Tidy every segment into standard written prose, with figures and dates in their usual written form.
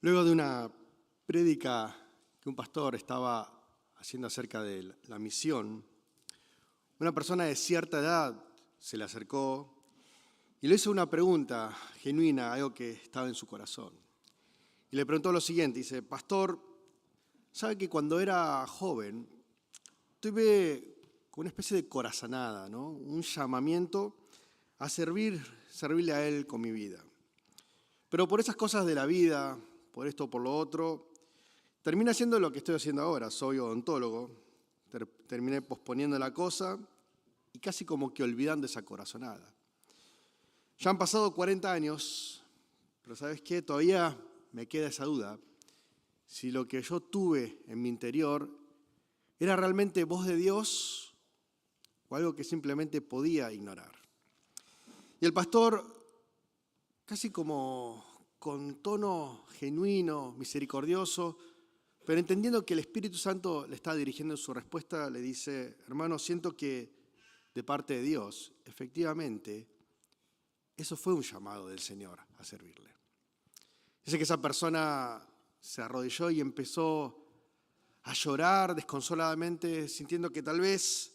Luego de una prédica que un pastor estaba haciendo acerca de la misión, una persona de cierta edad se le acercó y le hizo una pregunta genuina, algo que estaba en su corazón. Y le preguntó lo siguiente, dice: pastor, ¿sabe que cuando era joven tuve una especie de corazonada, ¿no? Un llamamiento a servirle a Él con mi vida? Pero por esas cosas de la vida, por esto o por lo otro, terminé haciendo lo que estoy haciendo ahora. Soy odontólogo, terminé posponiendo la cosa y casi como que olvidando esa corazonada. Ya han pasado 40 años, pero ¿sabes qué? Todavía me queda esa duda. Si lo que yo tuve en mi interior era realmente voz de Dios o algo que simplemente podía ignorar. Y el pastor, casi como con tono genuino, misericordioso, pero entendiendo que el Espíritu Santo le está dirigiendo en su respuesta, le dice: hermano, siento que de parte de Dios, efectivamente, eso fue un llamado del Señor a servirle. Dice que esa persona se arrodilló y empezó a llorar desconsoladamente, sintiendo que tal vez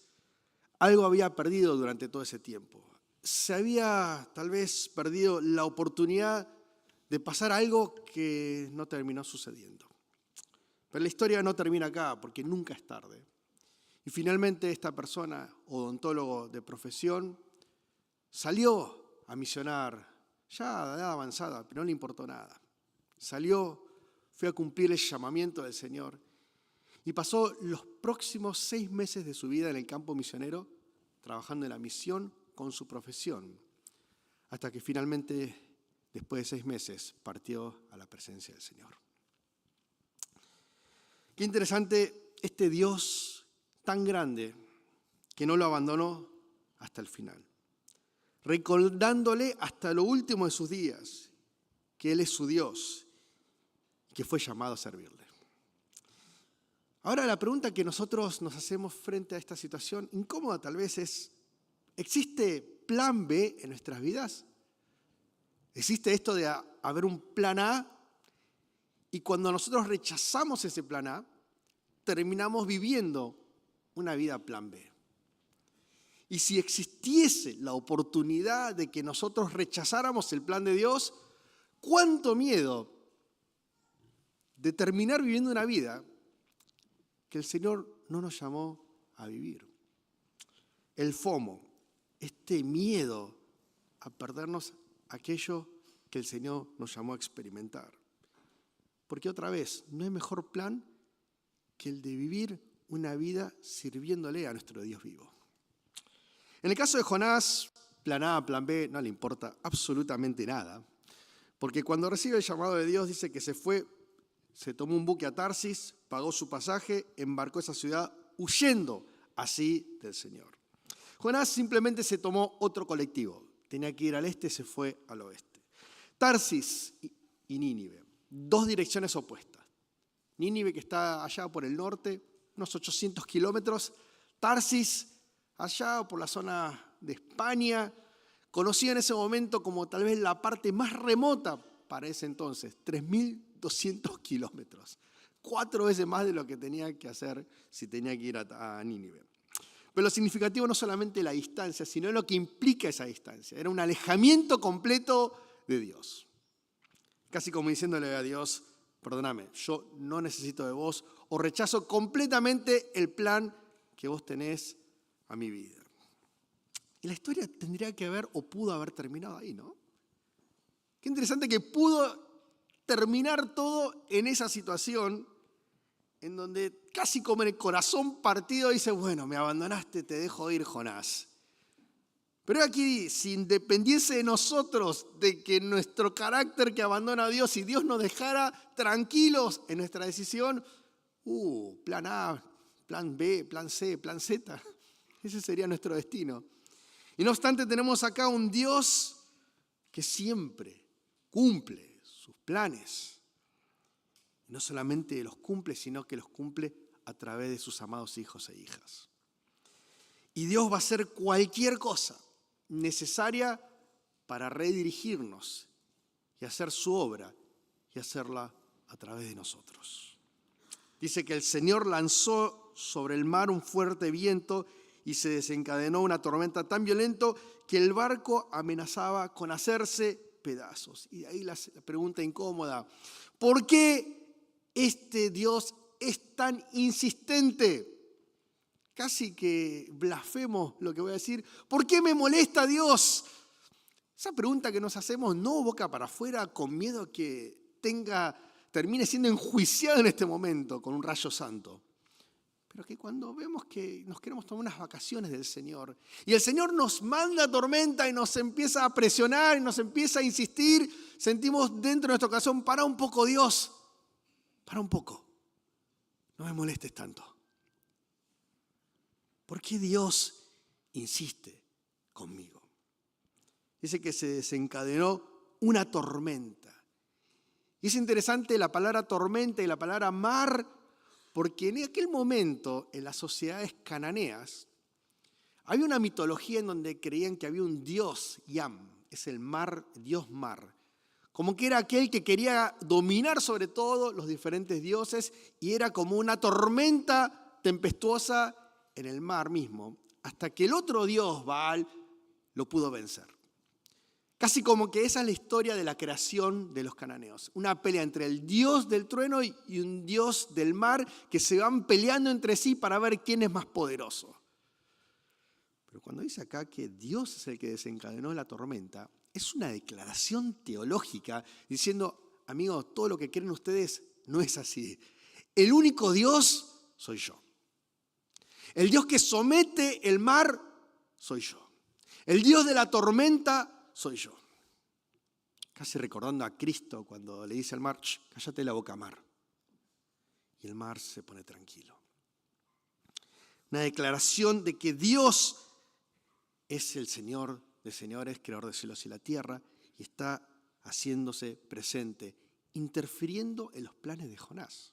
algo había perdido durante todo ese tiempo. Se había tal vez perdido la oportunidad de pasar algo que no terminó sucediendo. Pero la historia no termina acá, porque nunca es tarde. Y finalmente esta persona, odontólogo de profesión, salió a misionar, ya de edad avanzada, pero no le importó nada. Salió, fue a cumplir el llamamiento del Señor y pasó los próximos 6 meses de su vida en el campo misionero, trabajando en la misión con su profesión, hasta que finalmente, después de 6 meses, partió a la presencia del Señor. Qué interesante este Dios tan grande que no lo abandonó hasta el final, recordándole hasta lo último de sus días que Él es su Dios y que fue llamado a servirle. Ahora la pregunta que nosotros nos hacemos frente a esta situación incómoda tal vez es: ¿existe plan B en nuestras vidas? ¿Existe esto de haber un plan A? Y cuando nosotros rechazamos ese plan A, terminamos viviendo una vida plan B. Y si existiese la oportunidad de que nosotros rechazáramos el plan de Dios, ¿cuánto miedo de terminar viviendo una vida que el Señor no nos llamó a vivir? El FOMO, este miedo a perdernos aquello que el Señor nos llamó a experimentar. Porque otra vez, no hay mejor plan que el de vivir una vida sirviéndole a nuestro Dios vivo. En el caso de Jonás, plan A, plan B, no le importa absolutamente nada, porque cuando recibe el llamado de Dios dice que se fue, se tomó un buque a Tarsis, pagó su pasaje, embarcó a esa ciudad huyendo así del Señor. Jonás simplemente se tomó otro colectivo, tenía que ir al este, se fue al oeste. Tarsis y Nínive, 2 direcciones opuestas. Nínive, que está allá por el norte, unos 800 kilómetros. Tarsis, allá por la zona de España, conocida en ese momento como tal vez la parte más remota para ese entonces, 3.200 kilómetros. 4 veces más de lo que tenía que hacer si tenía que ir a Nínive. Pero lo significativo no solamente la distancia, sino lo que implica esa distancia. Era un alejamiento completo de Dios. Casi como diciéndole a Dios: perdóname, yo no necesito de vos, o rechazo completamente el plan que vos tenés a mi vida. Y la historia tendría que haber o pudo haber terminado ahí, ¿no? Qué interesante que pudo terminar todo en esa situación en donde casi como en el corazón partido dice: bueno, me abandonaste, te dejo ir, Jonás. Pero aquí, si dependiese de nosotros, de que nuestro carácter que abandona a Dios, y Dios nos dejara tranquilos en nuestra decisión, plan A, plan B, plan C, plan Z, ese sería nuestro destino. Y no obstante, tenemos acá un Dios que siempre cumple sus planes. Y no solamente los cumple, sino que los cumple a través de sus amados hijos e hijas. Y Dios va a hacer cualquier cosa necesaria para redirigirnos y hacer su obra y hacerla a través de nosotros. Dice que el Señor lanzó sobre el mar un fuerte viento y se desencadenó una tormenta tan violenta que el barco amenazaba con hacerse pedazos. Y de ahí la pregunta incómoda: ¿por qué este Dios es tan insistente? Casi que blasfemo lo que voy a decir. ¿Por qué me molesta Dios? Esa pregunta que nos hacemos, no boca para afuera, con miedo a que termine siendo enjuiciado en este momento con un rayo santo. Pero que cuando vemos que nos queremos tomar unas vacaciones del Señor y el Señor nos manda tormenta y nos empieza a presionar y nos empieza a insistir, sentimos dentro de nuestro corazón: para un poco, Dios, para un poco, no me molestes tanto. ¿Por qué Dios insiste conmigo? Dice que se desencadenó una tormenta. Y es interesante la palabra tormenta y la palabra mar, porque en aquel momento, en las sociedades cananeas, había una mitología en donde creían que había un dios, Yam, es el mar, Dios mar, como que era aquel que quería dominar sobre todo los diferentes dioses y era como una tormenta tempestuosa en el mar mismo, hasta que el otro dios, Baal, lo pudo vencer. Casi como que esa es la historia de la creación de los cananeos. Una pelea entre el dios del trueno y un dios del mar que se van peleando entre sí para ver quién es más poderoso. Pero cuando dice acá que Dios es el que desencadenó la tormenta, es una declaración teológica diciendo: amigos, todo lo que creen ustedes no es así. El único Dios soy yo. El Dios que somete el mar soy yo. El Dios de la tormenta soy yo. Casi recordando a Cristo cuando le dice al mar: cállate la boca, mar. Y el mar se pone tranquilo. Una declaración de que Dios es el Señor de señores, creador de cielos y la tierra, y está haciéndose presente, interfiriendo en los planes de Jonás.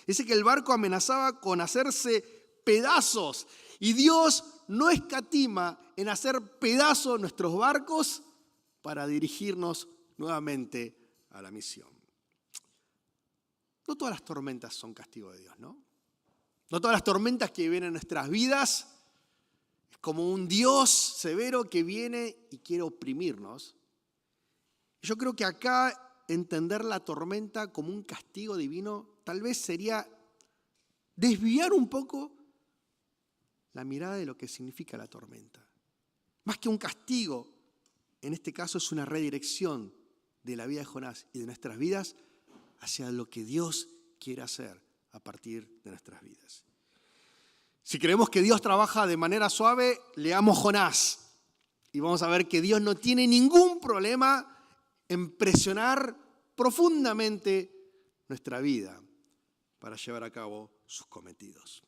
Dice que el barco amenazaba con hacerse pedazos, y Dios no escatima en hacer pedazos nuestros barcos para dirigirnos nuevamente a la misión. No todas las tormentas son castigo de Dios, ¿no? No todas las tormentas que vienen en nuestras vidas es como un Dios severo que viene y quiere oprimirnos. Yo creo que acá entender la tormenta como un castigo divino tal vez sería desviar un poco la mirada de lo que significa la tormenta. Más que un castigo, en este caso es una redirección de la vida de Jonás y de nuestras vidas hacia lo que Dios quiere hacer a partir de nuestras vidas. Si creemos que Dios trabaja de manera suave, leamos Jonás y vamos a ver que Dios no tiene ningún problema en presionar profundamente nuestra vida para llevar a cabo sus cometidos.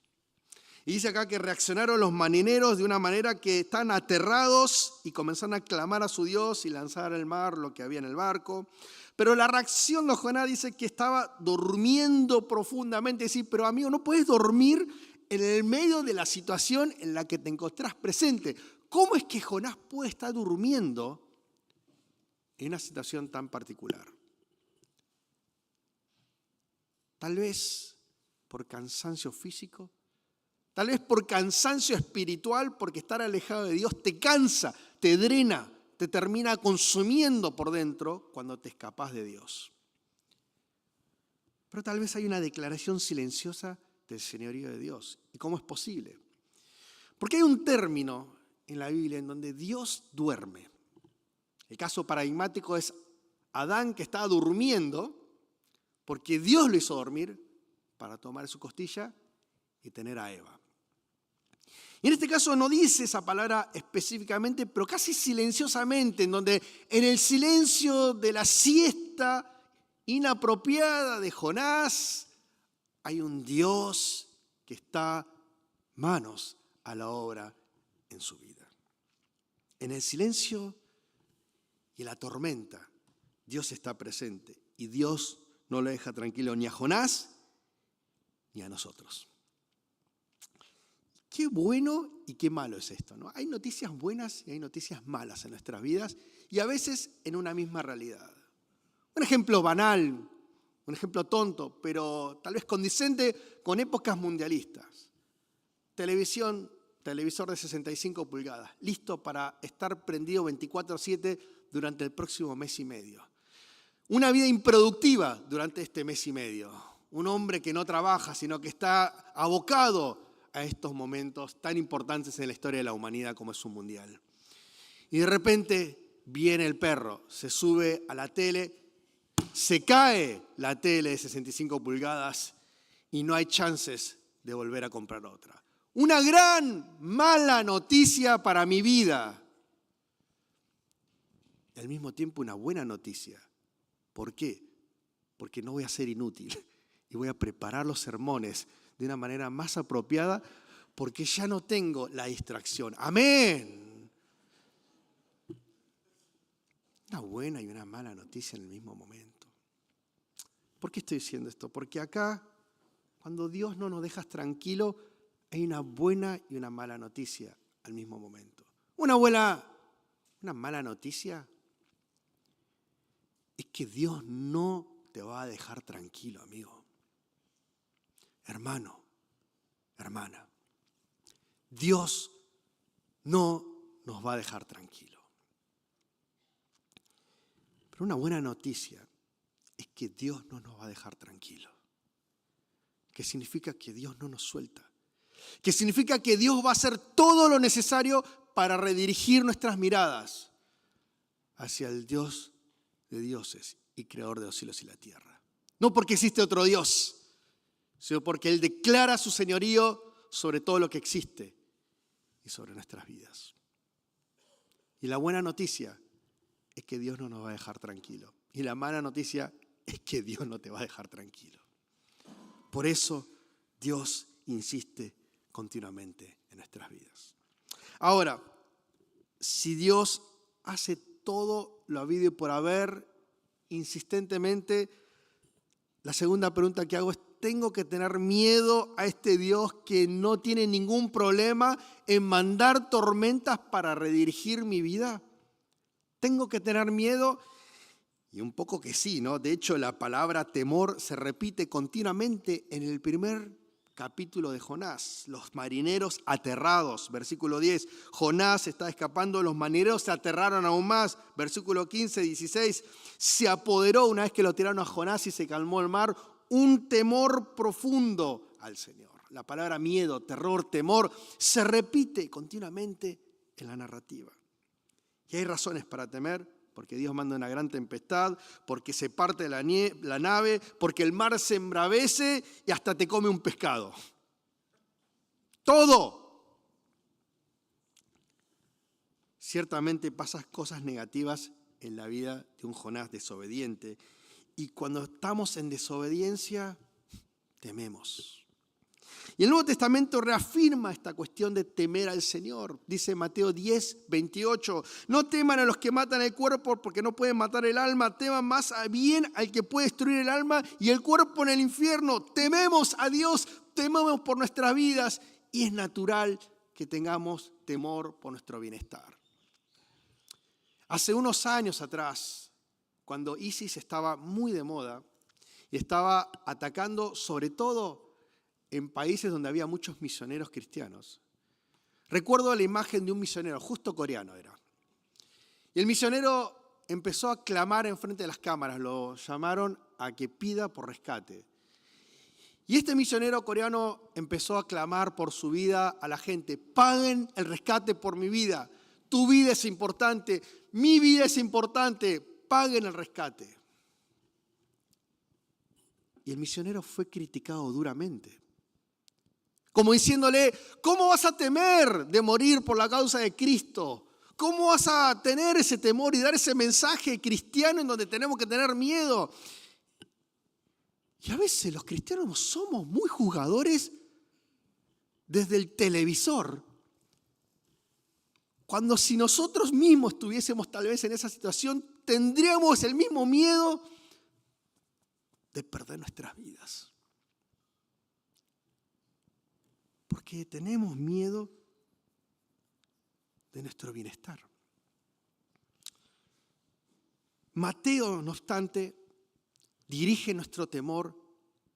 Y dice acá que reaccionaron los marineros de una manera que están aterrados y comenzaron a clamar a su Dios y lanzar al mar lo que había en el barco. Pero la reacción de Jonás dice que estaba durmiendo profundamente. Dice: pero amigo, no puedes dormir en el medio de la situación en la que te encontrás presente. ¿Cómo es que Jonás puede estar durmiendo en una situación tan particular? Tal vez por cansancio físico. Tal vez por cansancio espiritual, porque estar alejado de Dios te cansa, te drena, te termina consumiendo por dentro cuando te escapas de Dios. Pero tal vez hay una declaración silenciosa del señorío de Dios. ¿Y cómo es posible? Porque hay un término en la Biblia en donde Dios duerme. El caso paradigmático es Adán, que estaba durmiendo porque Dios lo hizo dormir para tomar su costilla y tener a Eva. Y en este caso no dice esa palabra específicamente, pero casi silenciosamente, en donde en el silencio de la siesta inapropiada de Jonás hay un Dios que está manos a la obra en su vida. En el silencio y la tormenta, Dios está presente y Dios no lo deja tranquilo ni a Jonás ni a nosotros. Qué bueno y qué malo es esto, ¿no? Hay noticias buenas y hay noticias malas en nuestras vidas y a veces en una misma realidad. Un ejemplo banal un ejemplo tonto, pero tal vez condicente con épocas mundialistas. Televisor de 65 pulgadas, listo para estar prendido 24/7 durante el próximo mes y medio. Una vida improductiva durante este mes y medio. Un hombre que no trabaja, sino que está abocado a estos momentos tan importantes en la historia de la humanidad como es un mundial. Y de repente viene el perro, se sube a la tele, se cae la tele de 65 pulgadas y no hay chances de volver a comprar otra. Una gran mala noticia para mi vida. Y al mismo tiempo una buena noticia. ¿Por qué? Porque no voy a ser inútil y voy a preparar los sermones de una manera más apropiada porque ya no tengo la distracción. ¡Amén! Una buena y una mala noticia en el mismo momento. ¿Por qué estoy diciendo esto? Porque acá, cuando Dios no nos deja tranquilo, hay una buena y una mala noticia al mismo momento. Una mala noticia es que Dios no te va a dejar tranquilo, amigo. Hermano, hermana, Dios no nos va a dejar tranquilo. Pero una buena noticia es que Dios no nos va a dejar tranquilo. Que significa que Dios no nos suelta. Que significa que Dios va a hacer todo lo necesario para redirigir nuestras miradas hacia el Dios de dioses y creador de los cielos y la tierra. No porque existe otro Dios, sino porque Él declara su señorío sobre todo lo que existe y sobre nuestras vidas. Y la buena noticia es que Dios no nos va a dejar tranquilo. Y la mala noticia es que Dios no te va a dejar tranquilo. Por eso Dios insiste continuamente en nuestras vidas. Ahora, si Dios hace todo lo habido y por haber insistentemente, la segunda pregunta que hago es, ¿tengo que tener miedo a este Dios que no tiene ningún problema en mandar tormentas para redirigir mi vida? ¿Tengo que tener miedo? Y un poco que sí, ¿no? De hecho, la palabra temor se repite continuamente en el primer capítulo de Jonás. Los marineros aterrados, versículo 10. Jonás está escapando, los marineros se aterraron aún más. Versículo 15, 16. Se apoderó, una vez que lo tiraron a Jonás y se calmó el mar, un temor profundo al Señor. La palabra miedo, terror, temor se repite continuamente en la narrativa. Y hay razones para temer. Porque Dios manda una gran tempestad, porque se parte la nave, porque el mar se embravece y hasta te come un pescado. Todo. Ciertamente pasan cosas negativas en la vida de un Jonás desobediente. Y cuando estamos en desobediencia, tememos. Y el Nuevo Testamento reafirma esta cuestión de temer al Señor. Dice Mateo 10, 28, no teman a los que matan el cuerpo porque no pueden matar el alma, teman más bien al que puede destruir el alma y el cuerpo en el infierno. Tememos a Dios, tememos por nuestras vidas y es natural que tengamos temor por nuestro bienestar. Hace unos años atrás, cuando ISIS estaba muy de moda y estaba atacando sobre todo en países donde había muchos misioneros cristianos. Recuerdo la imagen de un misionero, justo coreano era. Y el misionero empezó a clamar enfrente de las cámaras, lo llamaron a que pida por rescate. Y este misionero coreano empezó a clamar por su vida a la gente, paguen el rescate por mi vida, tu vida es importante, mi vida es importante, paguen el rescate. Y el misionero fue criticado duramente. Como diciéndole, ¿cómo vas a temer de morir por la causa de Cristo? ¿Cómo vas a tener ese temor y dar ese mensaje cristiano en donde tenemos que tener miedo? Y a veces los cristianos somos muy juzgadores desde el televisor. Cuando si nosotros mismos estuviésemos tal vez en esa situación, tendríamos el mismo miedo de perder nuestras vidas. Porque tenemos miedo de nuestro bienestar. Mateo, no obstante, dirige nuestro temor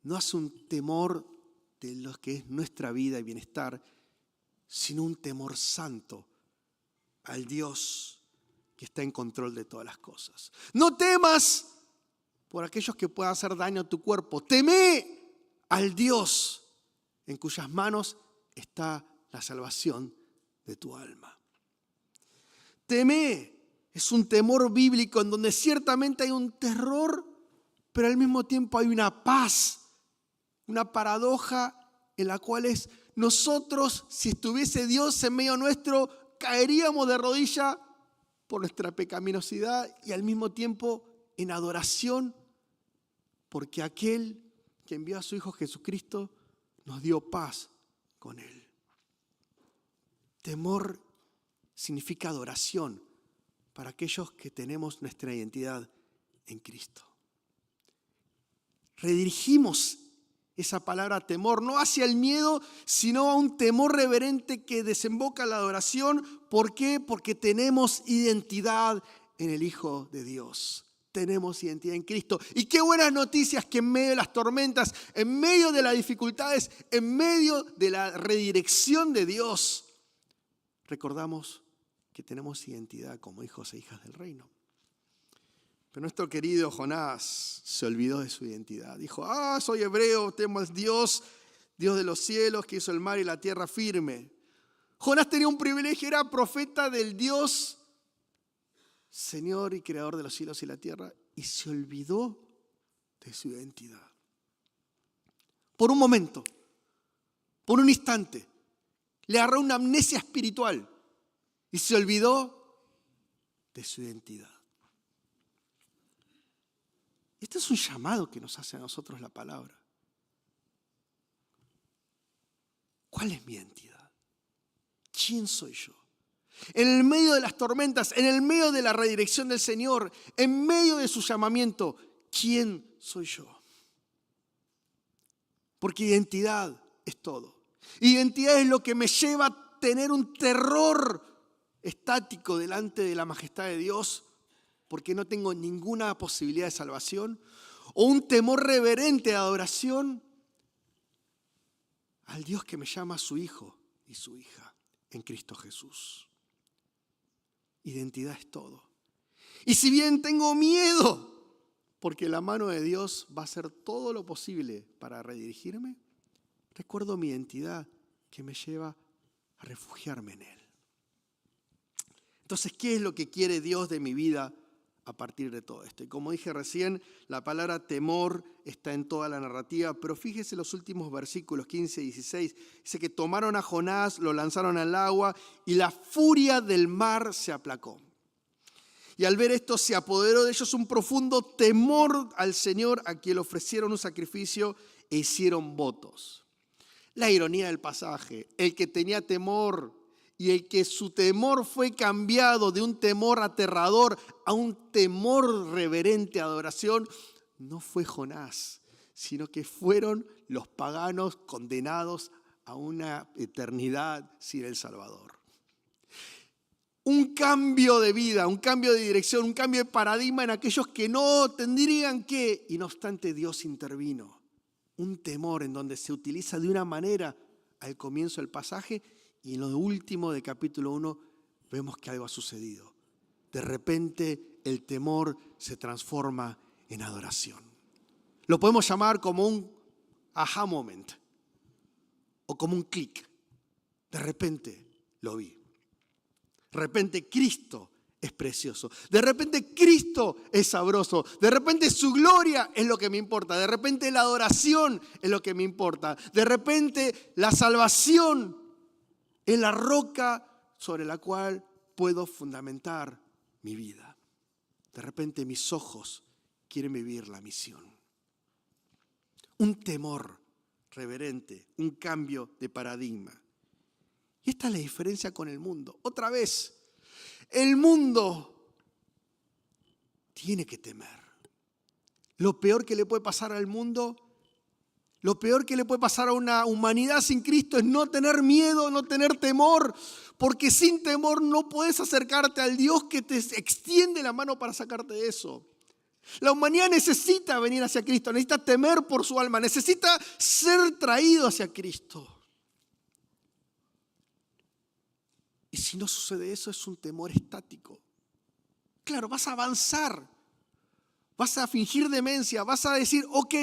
no hacia un temor de lo que es nuestra vida y bienestar, sino un temor santo al Dios que está en control de todas las cosas. No temas por aquellos que puedan hacer daño a tu cuerpo. Teme al Dios en cuyas manos está la salvación de tu alma. Teme es un temor bíblico en donde ciertamente hay un terror, pero al mismo tiempo hay una paz, una paradoja en la cual es nosotros, si estuviese Dios en medio nuestro, caeríamos de rodillas por nuestra pecaminosidad y al mismo tiempo en adoración, porque aquel que envió a su Hijo Jesucristo nos dio paz con Él. Temor significa adoración para aquellos que tenemos nuestra identidad en Cristo. Redirigimos esa palabra temor, no hacia el miedo, sino a un temor reverente que desemboca en la adoración. ¿Por qué? Porque tenemos identidad en el Hijo de Dios. Tenemos identidad en Cristo. Y qué buenas noticias que en medio de las tormentas, en medio de las dificultades, en medio de la redirección de Dios, recordamos que tenemos identidad como hijos e hijas del reino. Pero nuestro querido Jonás se olvidó de su identidad. Dijo, soy hebreo, temo al Dios, Dios de los cielos, que hizo el mar y la tierra firme. Jonás tenía un privilegio, era profeta del Dios, Señor y Creador de los cielos y la tierra, y se olvidó de su identidad. Por un momento, por un instante, le agarró una amnesia espiritual y se olvidó de su identidad. Este es un llamado que nos hace a nosotros la palabra. ¿Cuál es mi identidad? ¿Quién soy yo? En el medio de las tormentas, en el medio de la redirección del Señor, en medio de su llamamiento, ¿quién soy yo? Porque identidad es todo. Identidad es lo que me lleva a tener un terror estático delante de la majestad de Dios, porque no tengo ninguna posibilidad de salvación, o un temor reverente de adoración al Dios que me llama su Hijo y su hija en Cristo Jesús. Identidad es todo. Y si bien tengo miedo, porque la mano de Dios va a hacer todo lo posible para redirigirme, recuerdo mi identidad que me lleva a refugiarme en Él. Entonces, ¿qué es lo que quiere Dios de mi vida a partir de todo esto? Y como dije recién, la palabra temor está en toda la narrativa, pero fíjese los últimos versículos 15 y 16. Dice que tomaron a Jonás, lo lanzaron al agua y la furia del mar se aplacó. Y al ver esto se apoderó de ellos un profundo temor al Señor, a quien le ofrecieron un sacrificio e hicieron votos. La ironía del pasaje, el que tenía temor y el que su temor fue cambiado de un temor aterrador a un temor reverente, adoración, no fue Jonás, sino que fueron los paganos condenados a una eternidad sin el Salvador. Un cambio de vida, un cambio de dirección, un cambio de paradigma en aquellos que no tendrían que, y no obstante Dios intervino. Un temor en donde se utiliza de una manera al comienzo del pasaje y en lo último del capítulo 1 vemos que algo ha sucedido. De repente el temor se transforma en adoración. Lo podemos llamar como un aha moment o como un clic. De repente lo vi. De repente Cristo es precioso. De repente Cristo es sabroso. De repente su gloria es lo que me importa. De repente la adoración es lo que me importa. De repente la salvación es la roca sobre la cual puedo fundamentar mi vida. De repente mis ojos quieren vivir la misión. Un temor reverente, un cambio de paradigma. Y esta es la diferencia con el mundo. Otra vez, el mundo tiene que temer. Lo peor que le puede pasar al mundo, lo peor que le puede pasar a una humanidad sin Cristo es no tener miedo, no tener temor, porque sin temor no puedes acercarte al Dios que te extiende la mano para sacarte de eso. La humanidad necesita venir hacia Cristo, necesita temer por su alma, necesita ser traído hacia Cristo. Y si no sucede eso, es un temor estático. Claro, vas a avanzar, vas a fingir demencia, vas a decir, ok,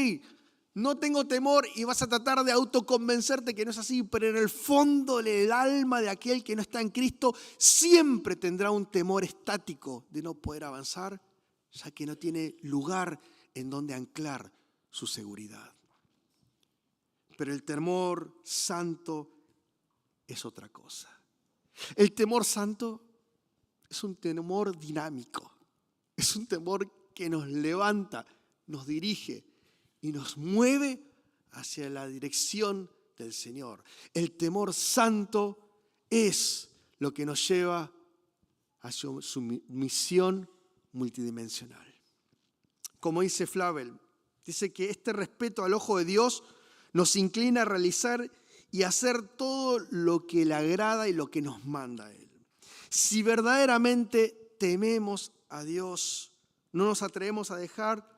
no tengo temor, y vas a tratar de autoconvencerte que no es así, pero en el fondo del alma de aquel que no está en Cristo siempre tendrá un temor estático de no poder avanzar, ya que no tiene lugar en donde anclar su seguridad. Pero el temor santo es otra cosa. El temor santo es un temor dinámico, es un temor que nos levanta, nos dirige y nos mueve hacia la dirección del Señor. El temor santo es lo que nos lleva hacia su misión multidimensional. Como dice Flavel, dice que este respeto al ojo de Dios nos inclina a realizar y hacer todo lo que le agrada y lo que nos manda a Él. Si verdaderamente tememos a Dios, no nos atrevemos a dejar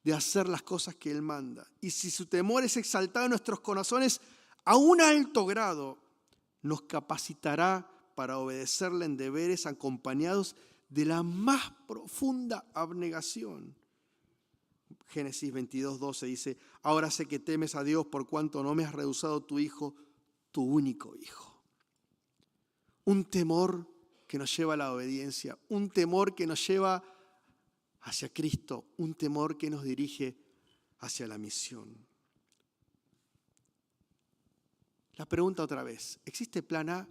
de hacer las cosas que Él manda. Y si su temor es exaltado en nuestros corazones a un alto grado, nos capacitará para obedecerle en deberes acompañados de la más profunda abnegación. Génesis 22:12 dice, ahora sé que temes a Dios por cuanto no me has rehusado tu hijo, tu único hijo. Un temor que nos lleva a la obediencia, un temor que nos lleva hacia Cristo, un temor que nos dirige hacia la misión. La pregunta otra vez, ¿existe plan A?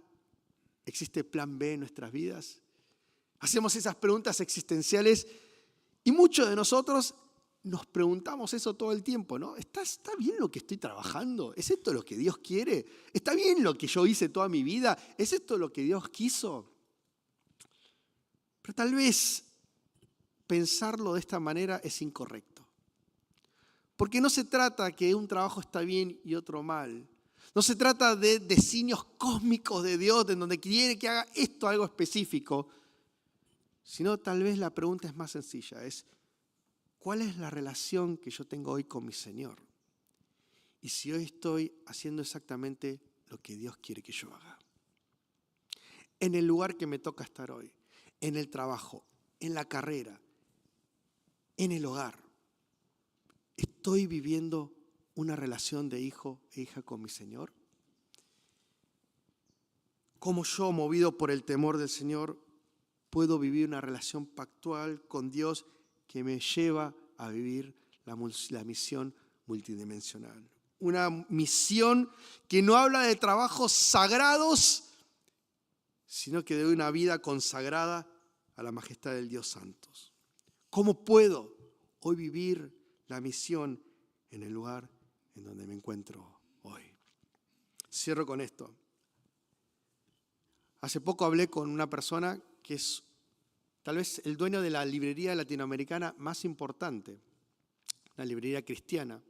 ¿Existe plan B en nuestras vidas? Hacemos esas preguntas existenciales y muchos de nosotros nos preguntamos eso todo el tiempo, ¿no? ¿Está bien lo que estoy trabajando? ¿Es esto lo que Dios quiere? ¿Está bien lo que yo hice toda mi vida? ¿Es esto lo que Dios quiso? Pero tal vez pensarlo de esta manera es incorrecto. Porque no se trata que un trabajo está bien y otro mal. No se trata de designios cósmicos de Dios en donde quiere que haga esto algo específico. Sino tal vez la pregunta es más sencilla, es ¿cuál es la relación que yo tengo hoy con mi Señor? Y si hoy estoy haciendo exactamente lo que Dios quiere que yo haga. En el lugar que me toca estar hoy, en el trabajo, en la carrera, en el hogar, ¿estoy viviendo una relación de hijo e hija con mi Señor? ¿Cómo yo, movido por el temor del Señor, puedo vivir una relación pactual con Dios que me lleva a vivir la misión multidimensional? Una misión que no habla de trabajos sagrados, sino que de una vida consagrada a la majestad del Dios Santo. ¿Cómo puedo hoy vivir la misión en el lugar en donde me encuentro hoy? Cierro con esto. Hace poco hablé con una persona que es tal vez el dueño de la librería latinoamericana más importante, la librería cristiana.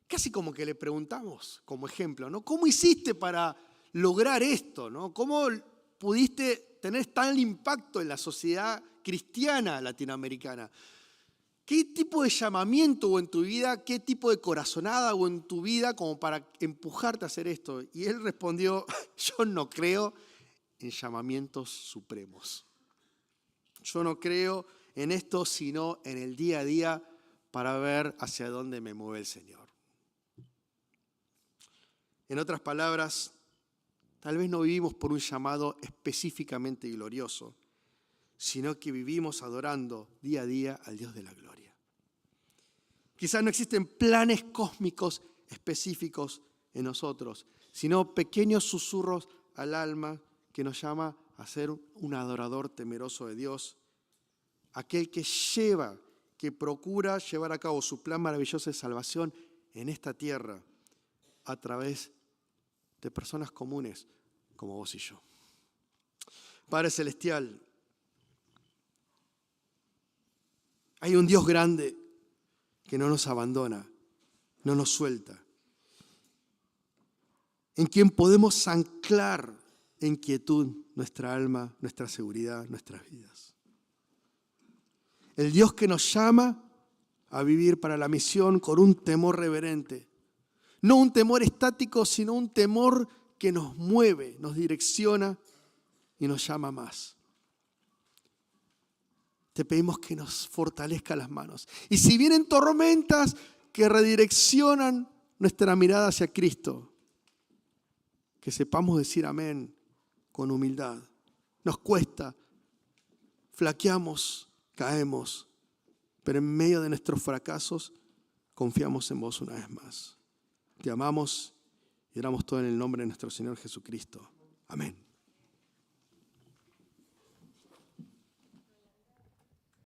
Casi como que le preguntamos, como ejemplo, ¿no? ¿Cómo hiciste para lograr esto, ¿no? ¿Cómo pudiste tener tal impacto en la sociedad cristiana latinoamericana? ¿Qué tipo de llamamiento hubo en tu vida? ¿Qué tipo de corazonada hubo en tu vida como para empujarte a hacer esto? Y él respondió, yo no creo en llamamientos supremos. Yo no creo en esto, sino en el día a día para ver hacia dónde me mueve el Señor. En otras palabras, tal vez no vivimos por un llamado específicamente glorioso, sino que vivimos adorando día a día al Dios de la gloria. Quizás no existen planes cósmicos específicos en nosotros, sino pequeños susurros al alma que nos llama a ser un adorador temeroso de Dios, aquel que procura llevar a cabo su plan maravilloso de salvación en esta tierra a través de personas comunes como vos y yo. Padre Celestial, hay un Dios grande que no nos abandona, no nos suelta, en quien podemos anclar en quietud nuestra alma, nuestra seguridad, nuestras vidas. El Dios que nos llama a vivir para la misión con un temor reverente. No un temor estático, sino un temor que nos mueve, nos direcciona y nos llama más. Te pedimos que nos fortalezca las manos. Y si vienen tormentas que redireccionan nuestra mirada hacia Cristo, que sepamos decir amén con humildad. Nos cuesta, flaqueamos, caemos, pero en medio de nuestros fracasos confiamos en vos una vez más. Te amamos y oramos todo en el nombre de nuestro Señor Jesucristo. Amén.